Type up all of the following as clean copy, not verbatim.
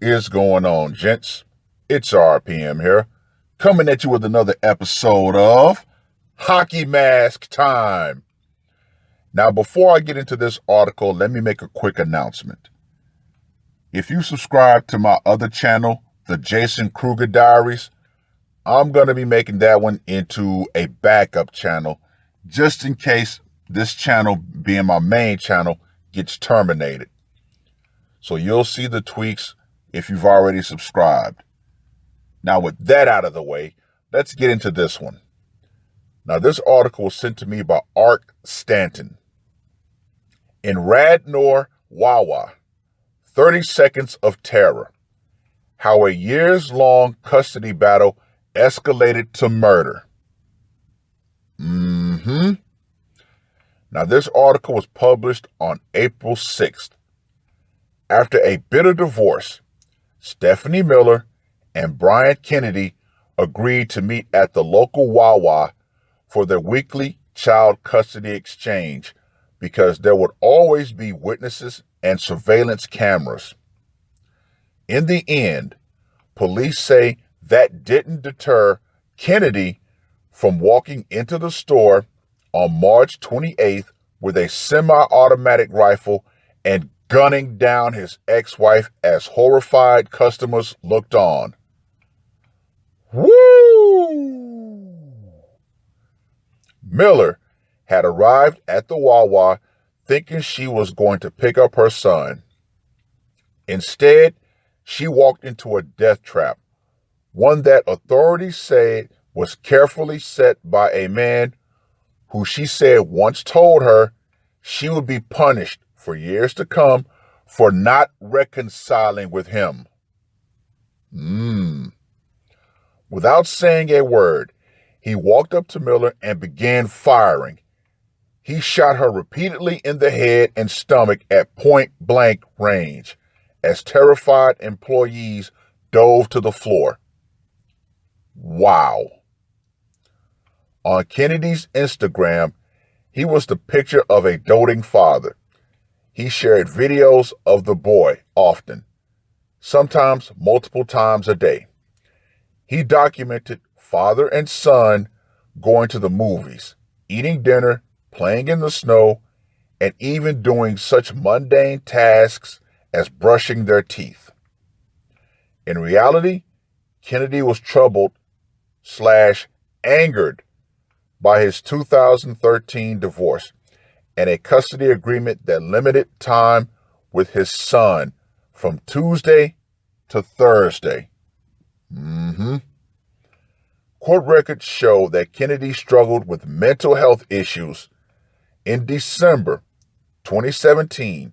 is going on, gents? It's RPM here, coming at you with another episode of Hockey Mask Time. Now, before I get into this article, let me make a quick announcement. If you subscribe to my other channel, the Jason Kruger Diaries, I'm going to be making that one into a backup channel, just in case this channel, being my main channel, gets terminated. So you'll see the tweaks if you've already subscribed. Now, with that out of the way, let's get into this one. Now, this article was sent to me by Art Stanton. In Radnor, Wawa, 30 Seconds of Terror. How a years-long custody battle escalated to murder. Now, this article was published on April 6th. After a bitter divorce, Stephanie Miller and Brian Kennedy agreed to meet at the local Wawa for their weekly child custody exchange because there would always be witnesses and surveillance cameras. In the end, police say that didn't deter Kennedy from walking into the store on March 28th with a semi-automatic rifle and gunning down his ex-wife as horrified customers looked on. Woo! Miller had arrived at the Wawa thinking she was going to pick up her son. Instead, she walked into a death trap, one that authorities said was carefully set by a man who she said once told her she would be punished for years to come for not reconciling with him. Without saying a word, he walked up to Miller and began firing. He shot her repeatedly in the head and stomach at point-blank range as terrified employees dove to the floor. Wow. On Kennedy's Instagram, he was the picture of a doting father. He shared videos of the boy often, sometimes multiple times a day. He documented father and son going to the movies, eating dinner, playing in the snow, and even doing such mundane tasks as brushing their teeth. In reality, Kennedy was troubled/angered by his 2013 divorce and a custody agreement that limited time with his son from Tuesday to Thursday. Court records show that Kennedy struggled with mental health issues. In December 2017,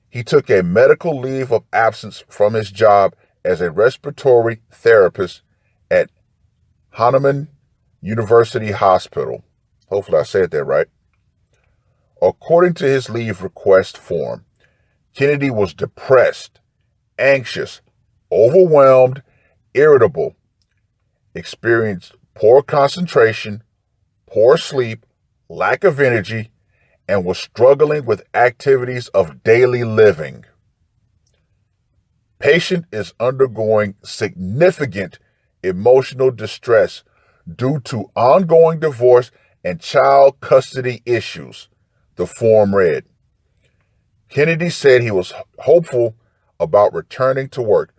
he took a medical leave of absence from his job as a respiratory therapist at Hahnemann University Hospital. Hopefully I said that right. According to his leave request form, Kennedy was depressed, anxious, overwhelmed, irritable, experienced poor concentration, poor sleep, lack of energy, and was struggling with activities of daily living. Patient is undergoing significant emotional distress due to ongoing divorce and child custody issues, the form read. Kennedy said he was hopeful about returning to work,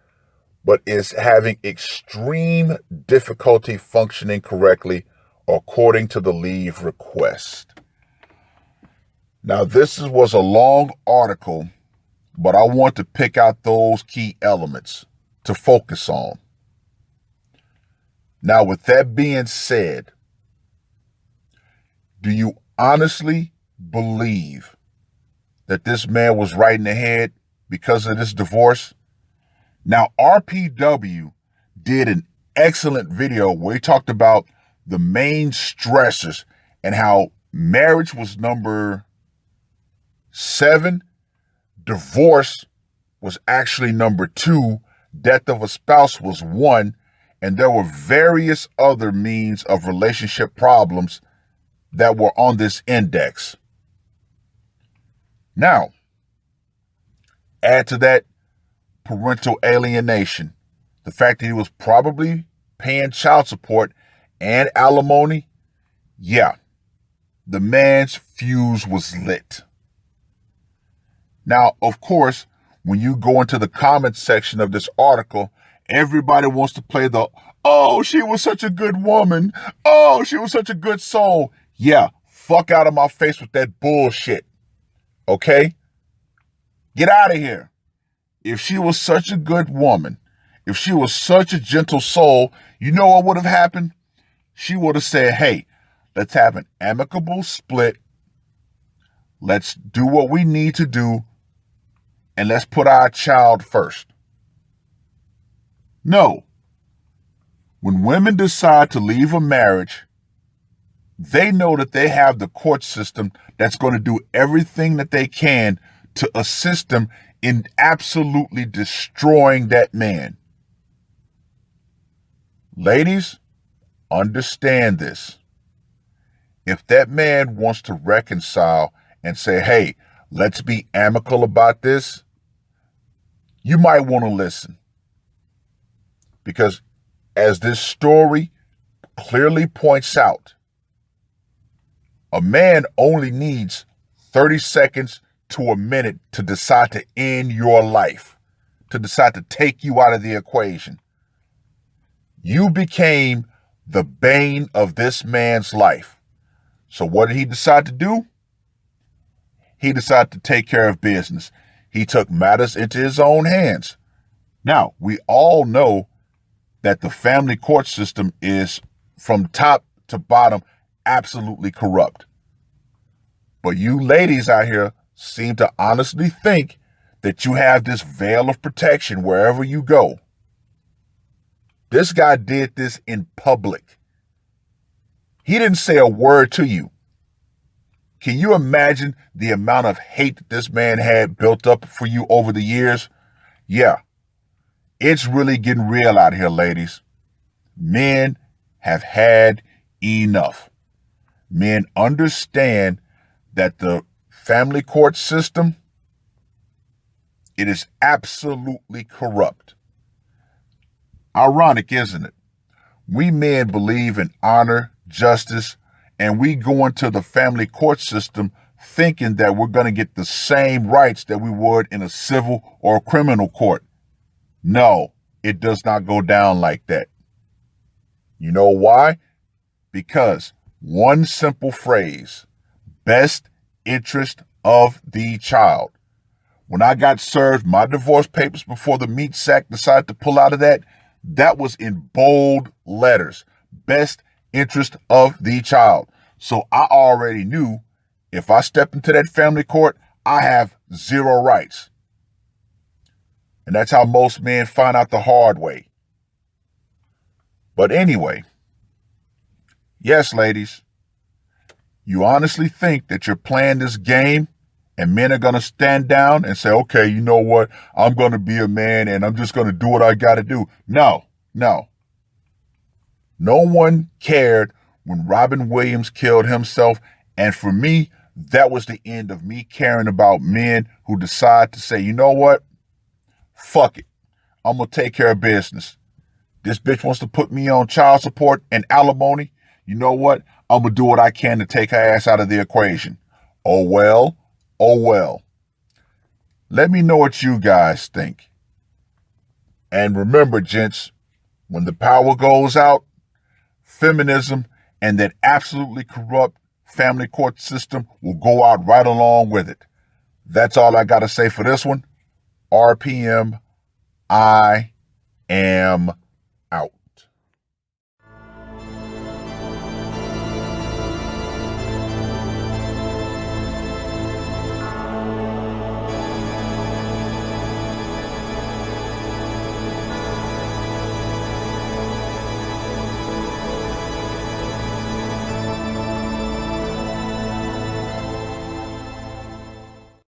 but is having extreme difficulty functioning correctly, according to the leave request. Now, this was a long article, but I want to pick out those key elements to focus on. Now, with that being said, do you honestly believe that this man was right in the head because of this divorce? Now, RPW did an excellent video where he talked about the main stressors and how marriage was number 7, divorce was actually number 2, death of a spouse was 1, and there were various other means of relationship problems that were on this index. Now, add to that parental alienation, the fact that he was probably paying child support and alimony, yeah, the man's fuse was lit. Now, of course, when you go into the comments section of this article, everybody wants to play the, oh, she was such a good woman. Oh, she was such a good soul. Yeah, fuck out of my face with that bullshit. Okay? Get out of here. If she was such a good woman, if she was such a gentle soul, you know what would have happened? She would have said, hey, let's have an amicable split. Let's do what we need to do. And let's put our child first. No. When women decide to leave a marriage, they know that they have the court system that's going to do everything that they can to assist them in absolutely destroying that man. Ladies, understand this. If that man wants to reconcile and say, hey, let's be amicable about this, you might want to listen. Because as this story clearly points out, a man only needs 30 seconds to a minute to decide to end your life, to decide to take you out of the equation. You became the bane of this man's life. So what did he decide to do? He decided to take care of business. He took matters into his own hands. Now, we all know that the family court system is, from top to bottom, absolutely corrupt. But you ladies out here seem to honestly think that you have this veil of protection wherever you go. This guy did this in public. He didn't say a word to you. Can you imagine the amount of hate that this man had built up for you over the years? Yeah, it's really getting real out here, ladies. Men have had enough. Men understand that the family court system, it is absolutely corrupt. Ironic, isn't it? We men believe in honor, justice, and we go into the family court system thinking that we're going to get the same rights that we would in a civil or a criminal court. No, it does not go down like that. You know why? Because one simple phrase, best interest of the child. When I got served my divorce papers before the meat sack decided to pull out of that was in bold letters. Best interest of the child. So I already knew if I stepped into that family court, I have zero rights. And that's how most men find out the hard way. But anyway, yes, ladies, you honestly think that you're playing this game and men are going to stand down and say, okay, you know what? I'm going to be a man and I'm just going to do what I got to do. No. No one cared when Robin Williams killed himself. And for me, that was the end of me caring about men who decide to say, you know what? Fuck it. I'm going to take care of business. This bitch wants to put me on child support and alimony. You know what? I'm going to do what I can to take her ass out of the equation. Oh well. Let me know what you guys think. And remember, gents, when the power goes out, feminism and that absolutely corrupt family court system will go out right along with it. That's all I got to say for this one. RPM, I am out.